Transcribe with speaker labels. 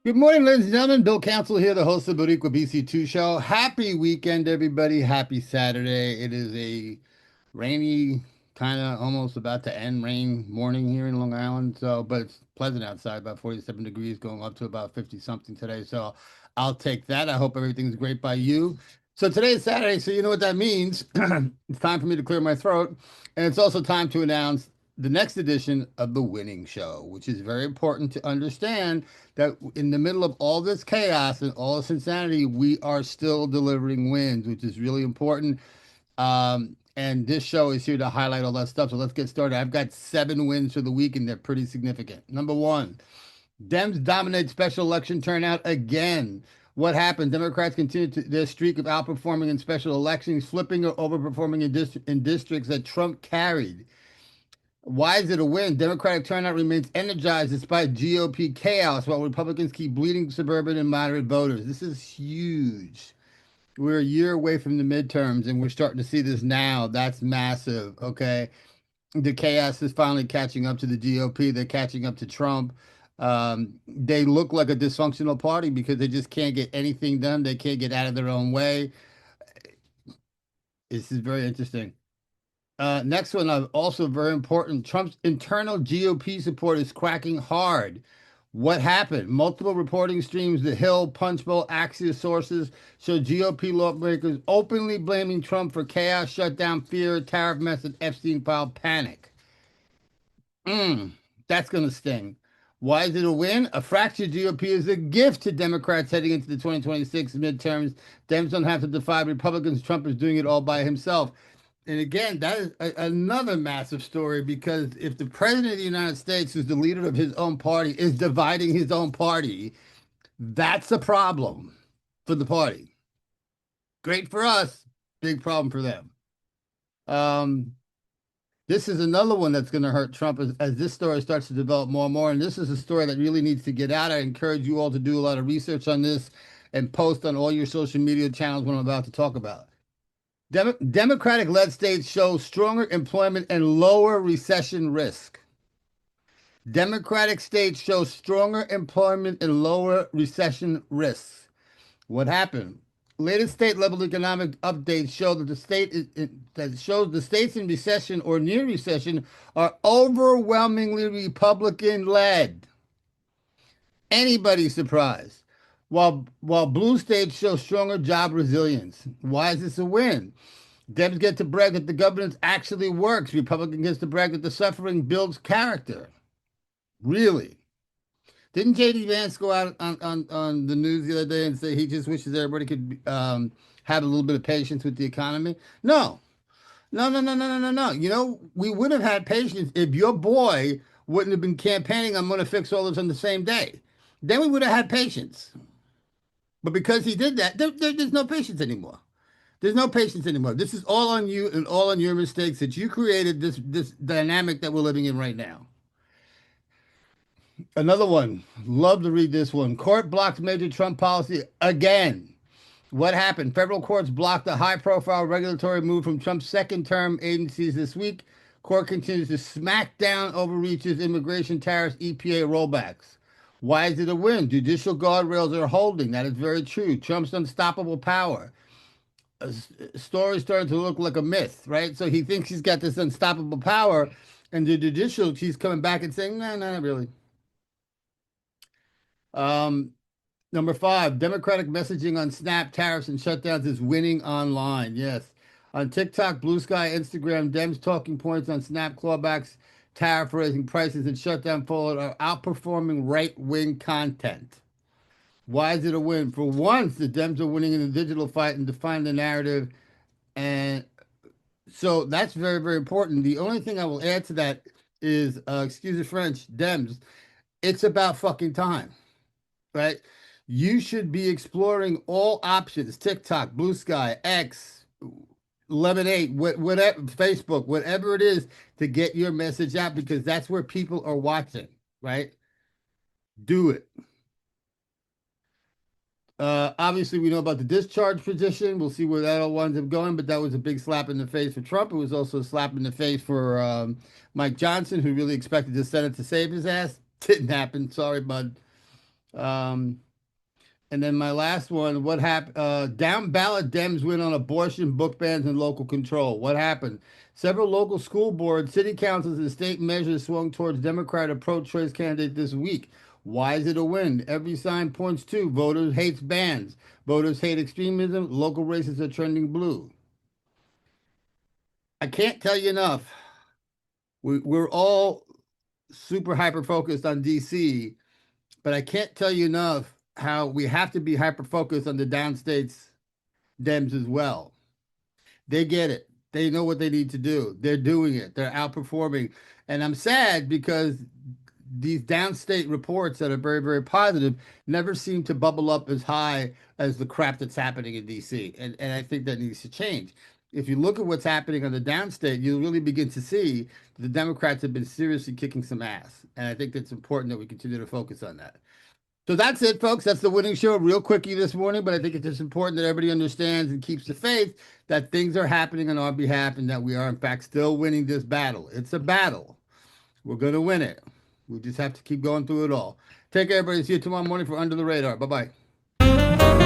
Speaker 1: Good morning, ladies and gentlemen. Bill Council here, the host of Boricua BC2 show. Happy weekend, everybody. Happy Saturday. It is a rainy, kind of almost about to end rain morning here in Long Island. But it's pleasant outside, about 47 degrees, going up to about 50 something today. So I'll take that. I hope everything's great by you. So today is Saturday, so you know what that means. It's time for me to clear my throat. And it's also time to announce the next edition of The Winning Show, which is very important to understand that in the middle of all this chaos and all this insanity, we are still delivering wins, which is really important. And this show is here to highlight all that stuff. So let's get started. I've got 7 wins for the week, and they're pretty significant. Number one, Dems dominate special election turnout again. What happened? Democrats continue their streak of outperforming in special elections, flipping or overperforming in districts that Trump carried. Why is it a win? Democratic turnout remains energized despite GOP chaos, while Republicans keep bleeding suburban and moderate voters. This is huge. We're a year away from the midterms, and we're starting to see this now. That's massive. Okay. The chaos is finally catching up to the GOP. They're catching up to Trump. They look like a dysfunctional party because they just can't get anything done. They can't get out of their own way. This is very interesting. Next one, also very important. Trump's internal GOP support is cracking hard. What happened? Multiple reporting streams, The Hill, Punchbowl, Axios sources show GOP lawmakers openly blaming Trump for chaos, shutdown, fear, tariff mess, and Epstein file panic. Mm, that's going to sting. Why is it a win? A fractured GOP is a gift to Democrats heading into the 2026 midterms. Dems don't have to defy Republicans. Trump is doing it all by himself. And again, that is another massive story because if the president of the United States, who's the leader of his own party, is dividing his own party, that's a problem for the party. Great for us, big problem for them. Um, this is another one that's going to hurt Trump as this story starts to develop more and more. And this is a story that really needs to get out. I encourage you all to do a lot of research on this and post on all your social media channels what I'm about to talk about. Democratic led states show stronger employment and lower recession risk. Democratic states show stronger employment and lower recession risks. What happened? Latest state level economic updates show that that shows the states in recession or near recession are overwhelmingly Republican led. Anybody surprised? While blue states show stronger job resilience. Why is this a win? Dems get to brag that the governance actually works. Republican gets to brag that the suffering builds character. Really? Didn't JD Vance go out on the news the other day and say he just wishes everybody could have a little bit of patience with the economy? No, no, no, no, no, no, no, no. You know, we would have had patience if your boy wouldn't have been campaigning, I'm going to fix all this on the same day. Then we would have had patience. But because he did that, there's no patience anymore. There's no patience anymore. This is all on you and all on your mistakes that you created this dynamic that we're living in right now. Another one. Love to read this one. Court blocks major Trump policy again. What happened? Federal courts blocked a high-profile regulatory move from Trump's second-term agencies this week. Court continues to smack down overreaches, immigration tariffs, EPA rollbacks. Why is it a win? Judicial guardrails are holding. That is very true. Trump's unstoppable power. Story starting to look like a myth, right? So he thinks he's got this unstoppable power, and the judicial, she's coming back and saying, no, no, not really. Um, Number five, Democratic messaging on Snap tariffs and shutdowns is winning online. Yes. On TikTok, Blue Sky, Instagram, Dems talking points on Snap clawbacks, tariff raising prices, and shutdown fallout are outperforming right wing content. Why is it a win? For once, the Dems are winning in the digital fight and defining the narrative. And so that's very, very important. The only thing I will add to that is, excuse the French, Dems, it's about fucking time, right? You should be exploring all options, TikTok, Blue Sky, X, Lemonade, whatever, Facebook, whatever it is to get your message out because that's where people are watching, right? Do it. Obviously, we know about the discharge position. We'll see where that all winds up going, but that was a big slap in the face for Trump. It was also a slap in the face for Mike Johnson, who really expected the Senate to save his ass. Didn't happen. Sorry, bud. Um, and then my last one, what happened? Down ballot Dems win on abortion, book bans, and local control. What happened? Several local school boards, city councils, and state measures swung towards Democratic pro-choice candidate this week. Why is it a win? Every sign points to voters hates bans, voters hate extremism, local races are trending blue. I can't tell you enough. We're all super hyper focused on DC, but I can't tell you enough how we have to be hyper focused on the downstates Dems as well. They get it. They know what they need to do. They're doing it. They're outperforming. And I'm sad because these downstate reports that are very, very positive never seem to bubble up as high as the crap that's happening in DC. And I think that needs to change. If you look at what's happening on the downstate, you'll really begin to see the Democrats have been seriously kicking some ass. And I think that's important that we continue to focus on that. So that's it, folks. That's the winning show. Real quickie this morning, but I think it's just important that everybody understands and keeps the faith that things are happening on our behalf and that we are, in fact, still winning this battle. It's a battle. We're going to win it. We just have to keep going through it all. Take care, everybody. See you tomorrow morning for Under the Radar. Bye bye.